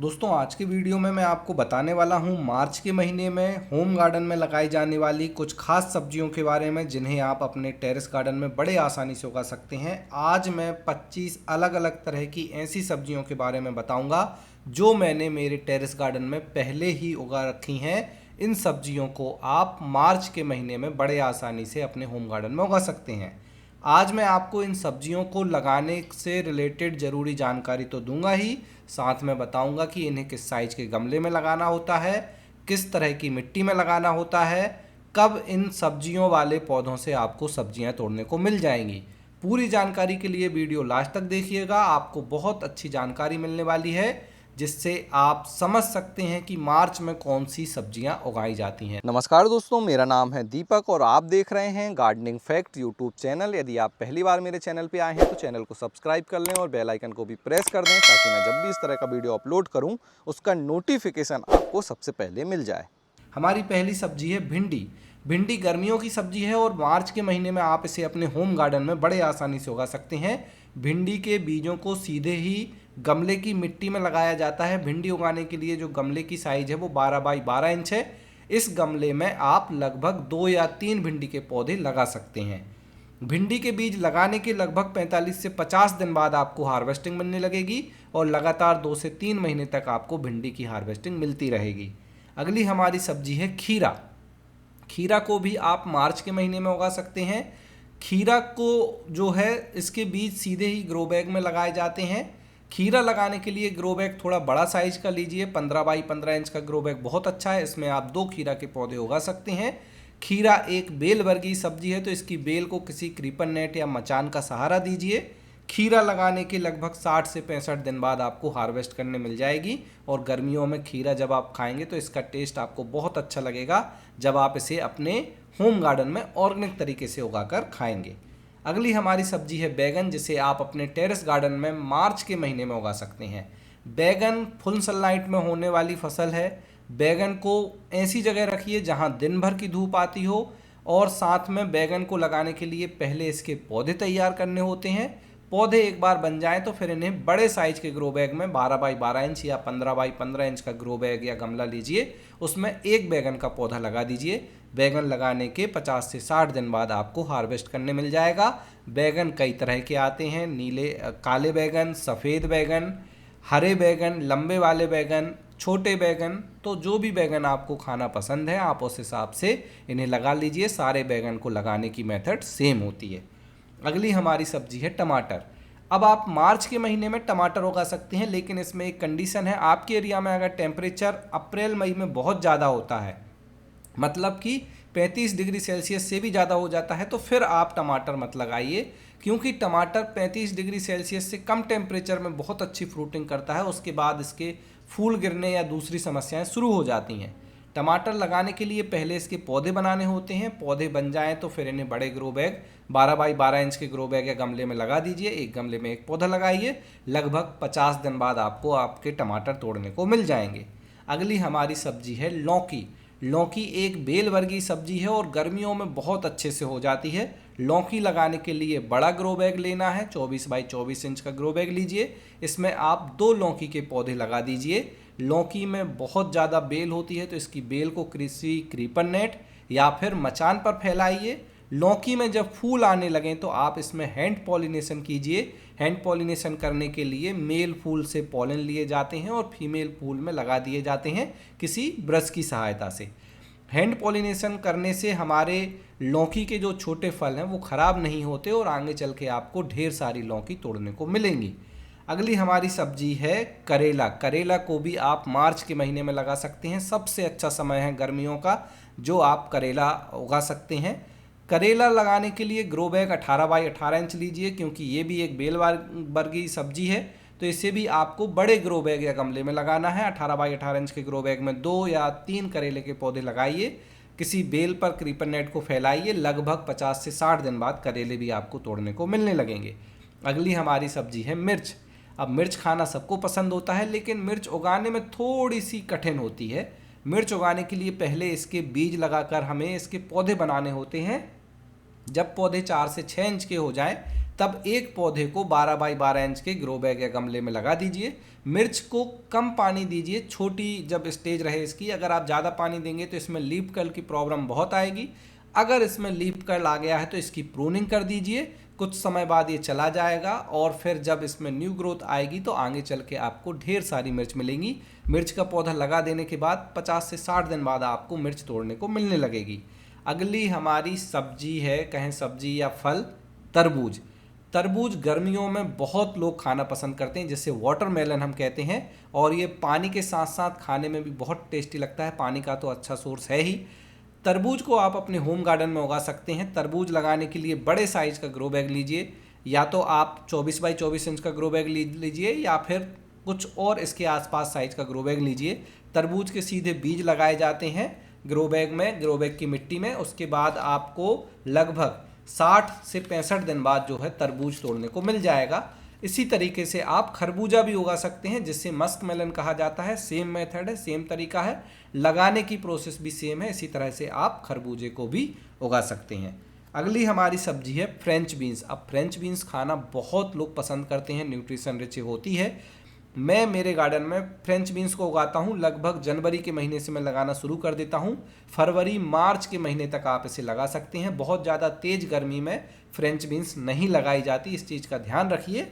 दोस्तों आज की वीडियो में मैं आपको बताने वाला हूं मार्च के महीने में होम गार्डन में लगाई जाने वाली कुछ खास सब्जियों के बारे में जिन्हें आप अपने टेरेस गार्डन में बड़े आसानी से उगा सकते हैं। आज मैं 25 अलग अलग तरह की ऐसी सब्जियों के बारे में बताऊंगा जो मैंने मेरे टेरेस गार्डन में पहले ही उगा रखी हैं। इन सब्जियों को आप मार्च के महीने में बड़े आसानी से अपने होम गार्डन में उगा सकते हैं। आज मैं आपको इन सब्जियों को लगाने से रिलेटेड ज़रूरी जानकारी तो दूंगा ही, साथ में बताऊंगा कि इन्हें किस साइज के गमले में लगाना होता है, किस तरह की मिट्टी में लगाना होता है, कब इन सब्जियों वाले पौधों से आपको सब्जियां तोड़ने को मिल जाएंगी। पूरी जानकारी के लिए वीडियो लास्ट तक देखिएगा, आपको बहुत अच्छी जानकारी मिलने वाली है जिससे आप समझ सकते हैं कि मार्च में कौन सी सब्जियां उगाई जाती हैं। नमस्कार दोस्तों, मेरा नाम है दीपक और आप देख रहे हैं गार्डनिंग फैक्ट यूट्यूब चैनल। यदि आप पहली बार मेरे चैनल पे आए हैं तो चैनल को सब्सक्राइब कर लें और बेल आइकन को भी प्रेस कर दें ताकि मैं जब भी इस तरह का वीडियो अपलोड करूं उसका नोटिफिकेशन आपको सबसे पहले मिल जाए। हमारी पहली सब्जी है भिंडी। भिंडी गर्मियों की सब्जी है और मार्च के महीने में आप इसे अपने होम गार्डन में बड़े आसानी से उगा सकते हैं। भिंडी के बीजों को सीधे ही गमले की मिट्टी में लगाया जाता है। भिंडी उगाने के लिए जो गमले की साइज है वो 12 बाई 12 इंच है। इस गमले में आप लगभग 2 या 3 भिंडी के पौधे लगा सकते हैं। भिंडी के बीज लगाने के लगभग 45 से 50 दिन बाद आपको हार्वेस्टिंग मिलने लगेगी और लगातार 2 से 3 महीने तक आपको भिंडी की हार्वेस्टिंग मिलती रहेगी। अगली हमारी सब्जी है खीरा। खीरा को भी आप मार्च के महीने में उगा सकते हैं। खीरा को जो है इसके बीज सीधे ही ग्रो बैग में लगाए जाते हैं। खीरा लगाने के लिए ग्रो बैग थोड़ा बड़ा साइज का लीजिए, 15 बाई 15 इंच का ग्रो बैग बहुत अच्छा है। इसमें आप 2 खीरा के पौधे उगा सकते हैं। खीरा एक बेल वर्गीय सब्जी है तो इसकी बेल को किसी क्रीपर नेट या मचान का सहारा दीजिए। खीरा लगाने के लगभग 60 से 65 दिन बाद आपको हार्वेस्ट करने मिल जाएगी और गर्मियों में खीरा जब आप खाएंगे तो इसका टेस्ट आपको बहुत अच्छा लगेगा जब आप इसे अपने होम गार्डन में ऑर्गेनिक तरीके से उगाकर खाएंगे। अगली हमारी सब्जी है बैगन, जिसे आप अपने टेरेस गार्डन में मार्च के महीने में उगा सकते हैं। बैगन फुल सनलाइट में होने वाली फसल है। बैगन को ऐसी जगह रखिए जहां दिन भर की धूप आती हो और साथ में बैगन को लगाने के लिए पहले इसके पौधे तैयार करने होते हैं। पौधे एक बार बन जाएं तो फिर इन्हें बड़े साइज के ग्रो बैग में 12 बाई 12 इंच या 15 बाई 15 इंच का ग्रो बैग या गमला लीजिए, उसमें एक बैगन का पौधा लगा दीजिए। बैगन लगाने के 50 से 60 दिन बाद आपको हार्वेस्ट करने मिल जाएगा। बैगन कई तरह के आते हैं, नीले काले बैगन, सफ़ेद बैगन, हरे बैगन, लंबे वाले बैगन, छोटे बैगन। तो जो भी बैगन आपको खाना पसंद है आप उस हिसाब से इन्हें लगा लीजिए। सारे बैगन को लगाने की मेथड सेम होती है। अगली हमारी सब्जी है टमाटर। अब आप मार्च के महीने में टमाटर उगा सकते हैं, लेकिन इसमें एक कंडीशन है। आपके एरिया में अगर टेम्परेचर अप्रैल मई में बहुत ज़्यादा होता है, मतलब कि 35 डिग्री सेल्सियस से भी ज़्यादा हो जाता है, तो फिर आप टमाटर मत लगाइए, क्योंकि टमाटर 35 डिग्री सेल्सियस से कम टेम्परेचर में बहुत अच्छी फ्रूटिंग करता है। उसके बाद इसके फूल गिरने या दूसरी समस्याएं शुरू हो जाती हैं। टमाटर लगाने के लिए पहले इसके पौधे बनाने होते हैं। पौधे बन जाएं तो फिर इन्हें बड़े ग्रो बैग 12 बाई 12 इंच के ग्रो बैग या गमले में लगा दीजिए। एक गमले में एक पौधा लगाइए। लगभग 50 दिन बाद आपको आपके टमाटर तोड़ने को मिल जाएंगे। अगली हमारी सब्जी है लौकी। लौकी एक बेल वर्गीय सब्जी है और गर्मियों में बहुत अच्छे से हो जाती है। लौकी लगाने के लिए बड़ा ग्रो बैग लेना है, 24 बाई 24 इंच का ग्रो बैग लीजिए। इसमें आप 2 लौकी के पौधे लगा दीजिए। लौकी में बहुत ज़्यादा बेल होती है तो इसकी बेल को किसी क्रीपर नेट या फिर मचान पर फैलाइए। लौकी में जब फूल आने लगें तो आप इसमें हैंड पॉलिनेशन कीजिए। हैंड पॉलिनेशन करने के लिए मेल फूल से पॉलन लिए जाते हैं और फीमेल फूल में लगा दिए जाते हैं किसी ब्रश की सहायता से। हैंड पॉलिनेशन करने से हमारे लौकी के जो छोटे फल हैं वो ख़राब नहीं होते और आगे चल के आपको ढेर सारी लौकी तोड़ने को मिलेंगी। अगली हमारी सब्जी है करेला। करेला को भी आप मार्च के महीने में लगा सकते हैं। सबसे अच्छा समय है गर्मियों का जो आप करेला उगा सकते हैं। करेला लगाने के लिए ग्रो बैग 18 बाई 18 इंच लीजिए, क्योंकि ये भी एक बेल वर्गीय सब्जी है तो इसे भी आपको बड़े ग्रो बैग या गमले में लगाना है। 18 बाई 18 इंच के ग्रो बैग में 2 या 3 करेले के पौधे लगाइए। किसी बेल पर क्रीपर नेट को फैलाइए। लगभग 50 से 60 दिन बाद करेले भी आपको तोड़ने को मिलने लगेंगे। अगली हमारी सब्जी है मिर्च। अब मिर्च खाना सबको पसंद होता है, लेकिन मिर्च उगाने में थोड़ी सी कठिन होती है। मिर्च उगाने के लिए पहले इसके बीज लगाकर हमें इसके पौधे बनाने होते हैं। जब पौधे 4 से 6 इंच के हो जाएं तब एक पौधे को 12 बाई 12 इंच के ग्रो बैग या गमले में लगा दीजिए। मिर्च को कम पानी दीजिए, छोटी जब स्टेज रहे इसकी। अगर आप ज़्यादा पानी देंगे तो इसमें लीफ कर्ल की प्रॉब्लम बहुत आएगी। अगर इसमें लीफ कर्ल आ गया है तो इसकी प्रूनिंग कर दीजिए। कुछ समय बाद ये चला जाएगा और फिर जब इसमें न्यू ग्रोथ आएगी तो आगे चल के आपको ढेर सारी मिर्च मिलेंगी। मिर्च का पौधा लगा देने के बाद 50 से 60 दिन बाद आपको मिर्च तोड़ने को मिलने लगेगी। अगली हमारी सब्जी है, कहें सब्जी या फल, तरबूज। तरबूज गर्मियों में बहुत लोग खाना पसंद करते हैं, जिसे वाटरमेलन हम कहते हैं, और ये पानी के साथ साथ खाने में भी बहुत टेस्टी लगता है। पानी का तो अच्छा सोर्स है ही। तरबूज को आप अपने होम गार्डन में उगा सकते हैं। तरबूज लगाने के लिए बड़े साइज का ग्रो बैग लीजिए, या तो आप 24 बाई 24 इंच का ग्रो बैग लीजिए या फिर कुछ और इसके आसपास साइज का ग्रो बैग लीजिए। तरबूज के सीधे बीज लगाए जाते हैं ग्रो बैग में, ग्रो बैग की मिट्टी में। उसके बाद आपको लगभग 60 से 65 दिन बाद जो है तरबूज तोड़ने को मिल जाएगा। इसी तरीके से आप खरबूजा भी उगा सकते हैं, जिससे मस्क मेलन कहा जाता है। सेम मेथड है, सेम तरीका है, लगाने की प्रोसेस भी सेम है। इसी तरह से आप खरबूजे को भी उगा सकते हैं। अगली हमारी सब्जी है फ्रेंच बीन्स। अब फ्रेंच बीन्स खाना बहुत लोग पसंद करते हैं, न्यूट्रिशन रिच होती है। मैं मेरे गार्डन में फ्रेंच बीन्स को उगाता हूँ। लगभग जनवरी के महीने से मैं लगाना शुरू कर देता हूँ। फरवरी मार्च के महीने तक आप इसे लगा सकते हैं। बहुत ज़्यादा तेज़ गर्मी में फ्रेंच बीन्स नहीं लगाई जाती, इस चीज़ का ध्यान रखिए।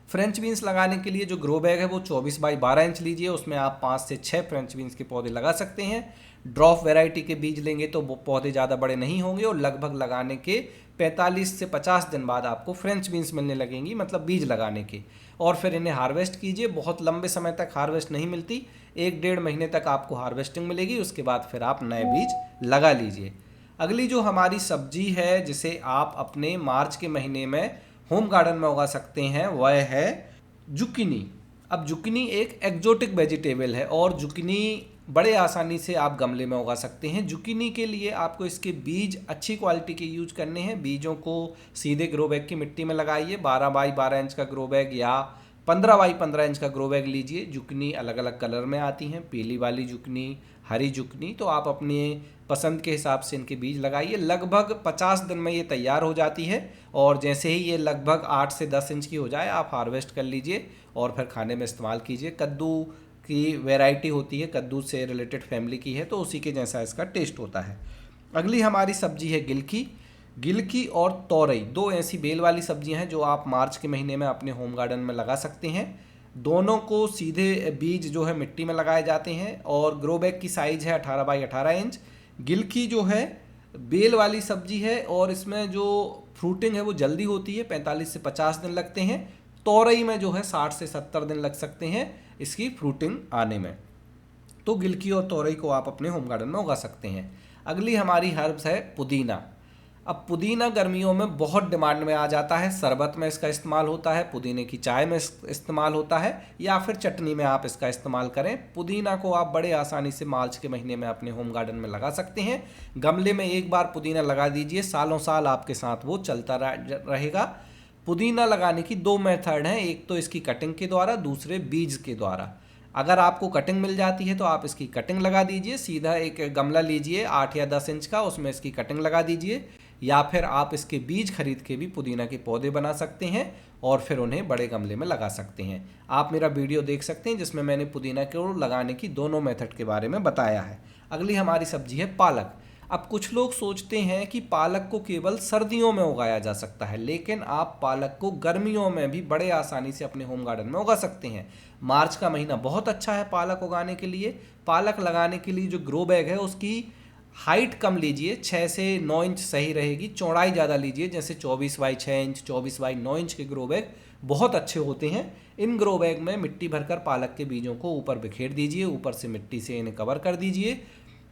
फ्रेंच बीन्स लगाने के लिए जो ग्रो बैग है वो 24 बाई 12 इंच लीजिए। उसमें आप 5 से 6 फ्रेंच बीन्स के पौधे लगा सकते हैं। ड्रॉप वैरायटी के बीज लेंगे तो वो पौधे ज़्यादा बड़े नहीं होंगे, और लगभग लगाने के 45 से 50 दिन बाद आपको फ्रेंच बीन्स मिलने लगेंगी, मतलब बीज लगाने के। और फिर इन्हें हार्वेस्ट कीजिए। बहुत लंबे समय तक हार्वेस्ट नहीं मिलती, 1-1.5 महीने तक आपको हार्वेस्टिंग मिलेगी। उसके बाद फिर आप नए बीज लगा लीजिए। अगली जो हमारी सब्जी है जिसे आप अपने मार्च के महीने में होम गार्डन में उगा सकते हैं, वह है जुकिनी। अब जुकिनी एक एक्जोटिक वेजिटेबल है और जुकिनी बड़े आसानी से आप गमले में उगा सकते हैं। जुकिनी के लिए आपको इसके बीज अच्छी क्वालिटी के यूज करने हैं। बीजों को सीधे ग्रो बैग की मिट्टी में लगाइए। 12 बाई 12 इंच का ग्रो बैग या 15 बाई 15 इंच का ग्रो बैग लीजिए। जुकनी अलग अलग कलर में आती हैं, पीली वाली जुकनी, हरी जुकनी, तो आप अपने पसंद के हिसाब से इनके बीज लगाइए। लगभग 50 दिन में ये तैयार हो जाती है, और जैसे ही ये लगभग 8 से 10 इंच की हो जाए आप हार्वेस्ट कर लीजिए और फिर खाने में इस्तेमाल कीजिए। कद्दू की वैरायटी होती है, कद्दू से रिलेटेड फैमिली की है, तो उसी के जैसा इसका टेस्ट होता है। अगली हमारी सब्जी है गिलकी। गिलकी और तोरई, दो ऐसी बेल वाली सब्जियां हैं जो आप मार्च के महीने में अपने होम गार्डन में लगा सकते हैं। दोनों को सीधे बीज जो है मिट्टी में लगाए जाते हैं, और ग्रो बैग की साइज़ है 18 बाई 18 इंच। गिलकी जो है बेल वाली सब्जी है और इसमें जो फ्रूटिंग है वो जल्दी होती है, 45 से 50 दिन लगते हैं। तोरई में जो है 60 से 70 दिन लग सकते हैं इसकी फ्रूटिंग आने में। तो गिलकी और तोरई को आप अपने होम गार्डन में उगा सकते हैं। अगली हमारी हर्ब्स है पुदीना। अब पुदीना गर्मियों में बहुत डिमांड में आ जाता है। शरबत में इसका इस्तेमाल होता है, पुदीने की चाय में इस्तेमाल होता है, या फिर चटनी में आप इसका इस्तेमाल करें। पुदीना को आप बड़े आसानी से मार्च के महीने में अपने होम गार्डन में लगा सकते हैं। गमले में एक बार पुदीना लगा दीजिए, सालों साल आपके साथ वो चलता रहेगा। पुदीना लगाने की 2 मेथड हैं, एक तो इसकी कटिंग के द्वारा, दूसरे बीज के द्वारा। अगर आपको कटिंग मिल जाती है तो आप इसकी कटिंग लगा दीजिए। सीधा एक गमला लीजिए 8 या 10 इंच का, उसमें इसकी कटिंग लगा दीजिए, या फिर आप इसके बीज खरीद के भी पुदीना के पौधे बना सकते हैं और फिर उन्हें बड़े गमले में लगा सकते हैं। आप मेरा वीडियो देख सकते हैं जिसमें मैंने पुदीना को लगाने की दोनों मेथड के बारे में बताया है। अगली हमारी सब्जी है पालक। अब कुछ लोग सोचते हैं कि पालक को केवल सर्दियों में उगाया जा सकता है, लेकिन आप पालक को गर्मियों में भी बड़े आसानी से अपने होम गार्डन में उगा सकते हैं। मार्च का महीना बहुत अच्छा है पालक उगाने के लिए। पालक लगाने के लिए जो ग्रो बैग है उसकी हाइट कम लीजिए, 6 से 9 इंच सही रहेगी। चौड़ाई ज़्यादा लीजिए, जैसे 24 बाई 6 इंच, 24 बाई 9 इंच के ग्रो बैग बहुत अच्छे होते हैं। इन ग्रो बैग में मिट्टी भरकर पालक के बीजों को ऊपर बिखेर दीजिए, ऊपर से मिट्टी से इन्हें कवर कर दीजिए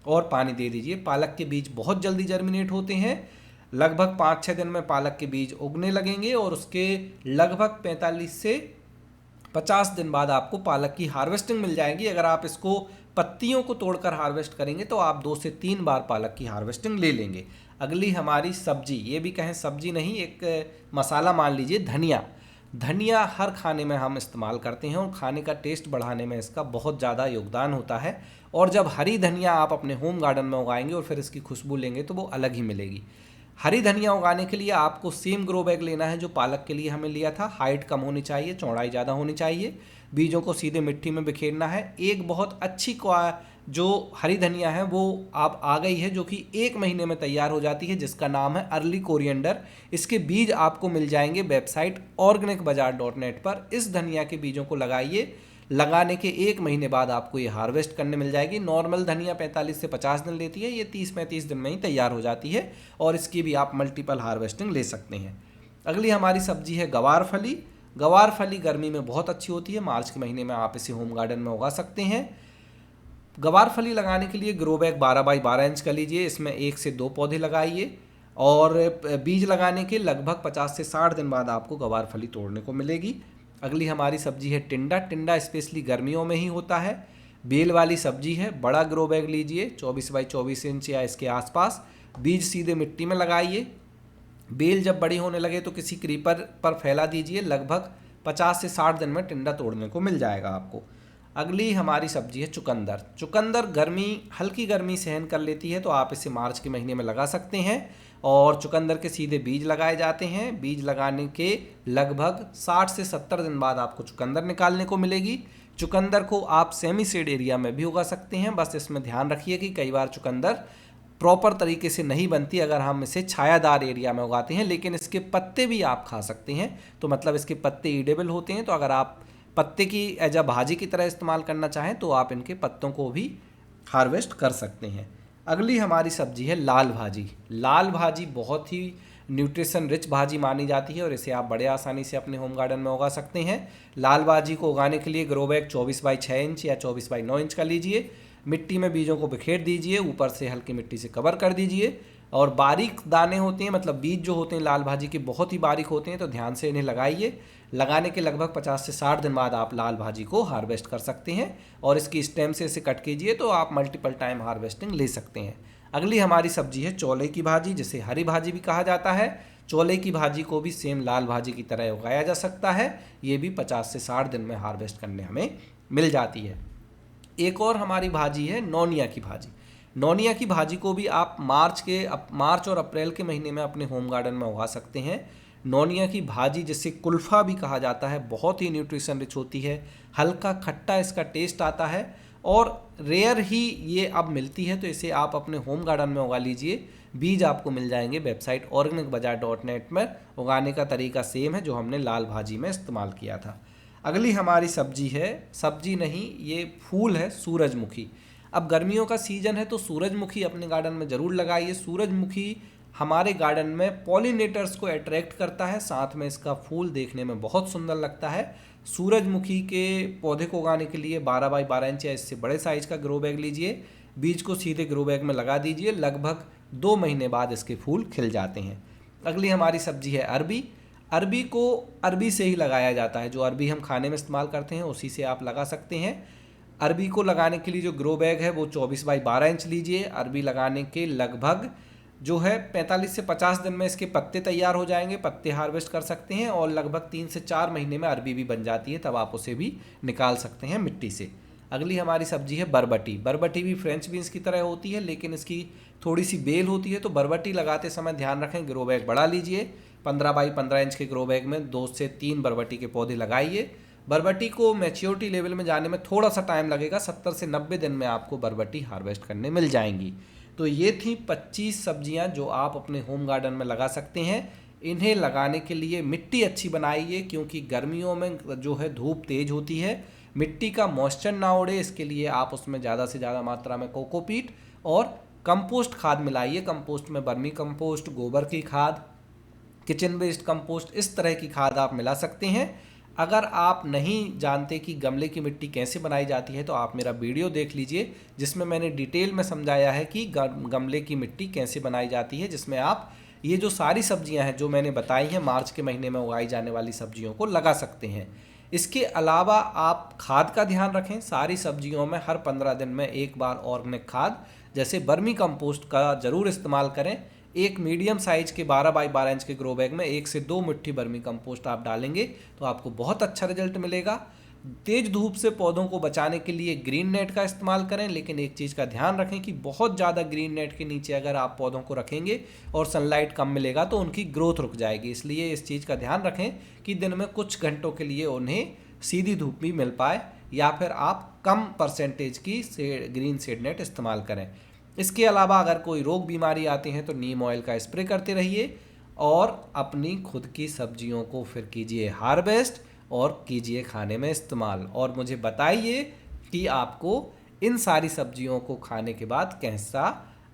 और पानी दे दीजिए। पालक के बीज बहुत जल्दी जर्मिनेट होते हैं। लगभग 5-6 दिन में पालक के बीज उगने लगेंगे और उसके लगभग 45 से 50 दिन बाद आपको पालक की हार्वेस्टिंग मिल जाएगी। अगर आप इसको पत्तियों को तोड़कर हार्वेस्ट करेंगे तो आप 2 से 3 बार पालक की हार्वेस्टिंग ले लेंगे। अगली हमारी सब्जी, ये भी कहें सब्जी नहीं, एक मसाला मान लीजिए, धनिया। धनिया हर खाने में हम इस्तेमाल करते हैं और खाने का टेस्ट बढ़ाने में इसका बहुत ज़्यादा योगदान होता है। और जब हरी धनिया आप अपने होम गार्डन में उगाएंगे और फिर इसकी खुशबू लेंगे तो वो अलग ही मिलेगी। हरी धनिया उगाने के लिए आपको सेम ग्रो बैग लेना है जो पालक के लिए हमें लिया था। हाइट कम होनी चाहिए, चौड़ाई ज़्यादा होनी चाहिए। बीजों को सीधे मिट्टी में बिखेरना है। एक बहुत अच्छी जो हरी धनिया है वो आप आ गई है, जो कि 1 महीने में तैयार हो जाती है, जिसका नाम है अर्ली कोरिएंडर। इसके बीज आपको मिल जाएंगे वेबसाइट organicbazaar.net पर। इस धनिया के बीजों को लगाइए। लगाने के 1 महीने बाद आपको ये हार्वेस्ट करने मिल जाएगी। नॉर्मल धनिया 45 से 50 दिन लेती है, ये 30-35 दिन में ही तैयार हो जाती है और इसकी भी आप मल्टीपल हार्वेस्टिंग ले सकते हैं। अगली हमारी सब्जी है गवार फली। गवार फली गर्मी में बहुत अच्छी होती है। मार्च के महीने में आप इसे होम गार्डन में उगा सकते हैं। गवार फली लगाने के लिए ग्रो बैग 12 बाई 12 इंच का लीजिए। इसमें 1 से 2 पौधे लगाइए और बीज लगाने के लगभग 50 से 60 दिन बाद आपको गवार फली तोड़ने को मिलेगी। अगली हमारी सब्जी है टिंडा। टिंडा स्पेशली गर्मियों में ही होता है। बेल वाली सब्जी है। बड़ा ग्रो बैग लीजिए 24 बाई 24 इंच या इसके आसपास। बीज सीधे मिट्टी में लगाइए। बेल जब बड़ी होने लगे तो किसी क्रीपर पर फैला दीजिए। लगभग 50 से 60 दिन में टिंडा तोड़ने को मिल जाएगा आपको। अगली हमारी सब्जी है चुकंदर। चुकंदर हल्की गर्मी सहन कर लेती है, तो आप इसे मार्च के महीने में लगा सकते हैं और चुकंदर के सीधे बीज लगाए जाते हैं। बीज लगाने के लगभग 60 से 70 दिन बाद आपको चुकंदर निकालने को मिलेगी। चुकंदर को आप सेमी सीड एरिया में भी उगा सकते हैं। बस इसमें ध्यान रखिए कि कई बार चुकंदर प्रॉपर तरीके से नहीं बनती अगर हम इसे छायादार एरिया में उगाते हैं, लेकिन इसके पत्ते भी आप खा सकते हैं। तो मतलब इसके पत्ते ईडेबल होते हैं, तो अगर आप पत्ते की एज अ भाजी की तरह इस्तेमाल करना चाहें तो आप इनके पत्तों को भी हार्वेस्ट कर सकते हैं। अगली हमारी सब्जी है लाल भाजी। लाल भाजी बहुत ही न्यूट्रिशन रिच भाजी मानी जाती है और इसे आप बड़े आसानी से अपने होम गार्डन में उगा सकते हैं। लाल भाजी को उगाने के लिए ग्रो बैग 24 बाई 6 इंच या 24 बाई 9 इंच का लीजिए। मिट्टी में बीजों को बिखेर दीजिए, ऊपर से हल्की मिट्टी से कवर कर दीजिए और बारीक दाने होते हैं, मतलब बीज जो होते हैं लाल भाजी के बहुत ही बारीक होते हैं, तो ध्यान से इन्हें लगाइए। लगाने के लगभग 50 से 60 दिन बाद आप लाल भाजी को हार्वेस्ट कर सकते हैं और इसकी स्टेम से इसे कट कीजिए तो आप मल्टीपल टाइम हार्वेस्टिंग ले सकते हैं। अगली हमारी सब्जी है चौले की भाजी, जिसे हरी भाजी भी कहा जाता है। चौले की भाजी को भी सेम लाल भाजी की तरह उगाया जा सकता है। ये भी 50 से 60 दिन में हार्वेस्ट करने हमें मिल जाती है। एक और हमारी भाजी है नौनिया की भाजी। नौनिया की भाजी को भी आप मार्च और अप्रैल के महीने में अपने होम गार्डन में उगा सकते हैं। नौनिया की भाजी, जिसे कुल्फ़ा भी कहा जाता है, बहुत ही न्यूट्रिशन रिच होती है। हल्का खट्टा इसका टेस्ट आता है और रेयर ही ये अब मिलती है, तो इसे आप अपने होम गार्डन में उगा लीजिए। बीज आपको मिल जाएंगे वेबसाइट organicbazaar.net में। उगाने का तरीका सेम है जो हमने लाल भाजी में इस्तेमाल किया था। अगली हमारी सब्जी नहीं, ये फूल है सूरजमुखी। अब गर्मियों का सीजन है तो सूरजमुखी अपने गार्डन में ज़रूर लगाइए। सूरजमुखी हमारे गार्डन में पॉलिनेटर्स को अट्रैक्ट करता है, साथ में इसका फूल देखने में बहुत सुंदर लगता है। सूरजमुखी के पौधे को उगाने के लिए 12 बाई 12 इंच या इससे बड़े साइज का ग्रो बैग लीजिए। बीज को सीधे ग्रो बैग में लगा दीजिए। लगभग 2 महीने बाद इसके फूल खिल जाते हैं। अगली हमारी सब्जी है अरबी। अरबी को अरबी से ही लगाया जाता है। जो अरबी हम खाने में इस्तेमाल करते हैं उसी से आप लगा सकते हैं। अरबी को लगाने के लिए जो ग्रो बैग है वो 24 बाई 12 इंच लीजिए। अरबी लगाने के लगभग जो है 45 से 50 दिन में इसके पत्ते तैयार हो जाएंगे। पत्ते हार्वेस्ट कर सकते हैं और लगभग 3 से 4 महीने में अरबी भी बन जाती है, तब आप उसे भी निकाल सकते हैं मिट्टी से। अगली हमारी सब्जी है बरबटी। बरबटी भी फ्रेंच बीन्स की तरह होती है, लेकिन इसकी थोड़ी सी बेल होती है। तो बरबटी लगाते समय ध्यान रखें, ग्रो बैग बड़ा लीजिए। 15 बाई 15 इंच के ग्रो बैग में 2 से 3 बरबटी के पौधे लगाइए। बरबटी को मैच्योरिटी लेवल में जाने में थोड़ा सा टाइम लगेगा। 70 से 90 दिन में आपको बरबटी हार्वेस्ट करने मिल जाएंगी। तो ये थी 25 सब्जियां जो आप अपने होम गार्डन में लगा सकते हैं। इन्हें लगाने के लिए मिट्टी अच्छी बनाइए, क्योंकि गर्मियों में जो है धूप तेज होती है। मिट्टी का मॉइस्चर ना उड़े, इसके लिए आप उसमें ज़्यादा से ज़्यादा मात्रा में कोकोपीट और कंपोस्ट खाद मिलाइए। कंपोस्ट में वर्मी कंपोस्ट, गोबर की खाद, किचन वेस्ट कंपोस्ट, इस तरह की खाद आप मिला सकते हैं। अगर आप नहीं जानते कि गमले की मिट्टी कैसे बनाई जाती है तो आप मेरा वीडियो देख लीजिए, जिसमें मैंने डिटेल में समझाया है कि गमले की मिट्टी कैसे बनाई जाती है, जिसमें आप ये जो सारी सब्जियां हैं जो मैंने बताई हैं मार्च के महीने में उगाई जाने वाली सब्जियों को लगा सकते हैं। इसके अलावा आप खाद का ध्यान रखें। सारी सब्जियों में हर 15 दिन में एक बार ऑर्गेनिक खाद जैसे वर्मी कंपोस्ट का ज़रूर इस्तेमाल करें। एक मीडियम साइज के 12 बाई 12 इंच के ग्रो बैग में 1 से 2 मुट्ठी वर्मी कंपोस्ट आप डालेंगे तो आपको बहुत अच्छा रिजल्ट मिलेगा। तेज धूप से पौधों को बचाने के लिए ग्रीन नेट का इस्तेमाल करें, लेकिन एक चीज़ का ध्यान रखें कि बहुत ज़्यादा ग्रीन नेट के नीचे अगर आप पौधों को रखेंगे और सनलाइट कम मिलेगा तो उनकी ग्रोथ रुक जाएगी। इसलिए इस चीज़ का ध्यान रखें कि दिन में कुछ घंटों के लिए उन्हें सीधी धूप भी मिल पाए, या फिर आप कम परसेंटेज की ग्रीन शेड नेट इस्तेमाल करें। इसके अलावा अगर कोई रोग बीमारी आती है तो नीम ऑयल का स्प्रे करते रहिए और अपनी खुद की सब्जियों को फिर कीजिए हार्वेस्ट और कीजिए खाने में इस्तेमाल। और मुझे बताइए कि आपको इन सारी सब्जियों को खाने के बाद कैसा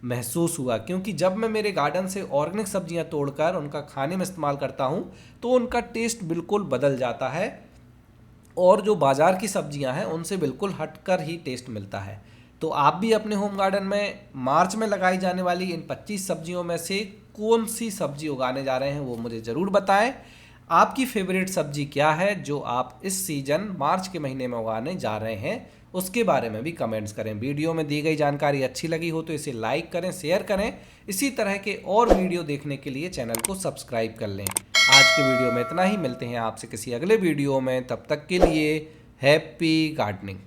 महसूस हुआ, क्योंकि जब मैं मेरे गार्डन से ऑर्गेनिक सब्जियां तोड़कर उनका खाने में इस्तेमाल करता हूं तो उनका टेस्ट बिल्कुल बदल जाता है और जो बाज़ार की सब्जियां हैं उनसे बिल्कुल हटकर ही टेस्ट मिलता है। तो आप भी अपने होम गार्डन में मार्च में लगाई जाने वाली इन 25 सब्जियों में से कौन सी सब्जी उगाने जा रहे हैं वो मुझे ज़रूर बताएं। आपकी फेवरेट सब्जी क्या है जो आप इस सीज़न मार्च के महीने में उगाने जा रहे हैं, उसके बारे में भी कमेंट्स करें। वीडियो में दी गई जानकारी अच्छी लगी हो तो इसे लाइक करें, शेयर करें। इसी तरह के और वीडियो देखने के लिए चैनल को सब्सक्राइब कर लें। आज के वीडियो में इतना ही, मिलते हैं आपसे किसी अगले वीडियो में, तब तक के लिए हैप्पी गार्डनिंग।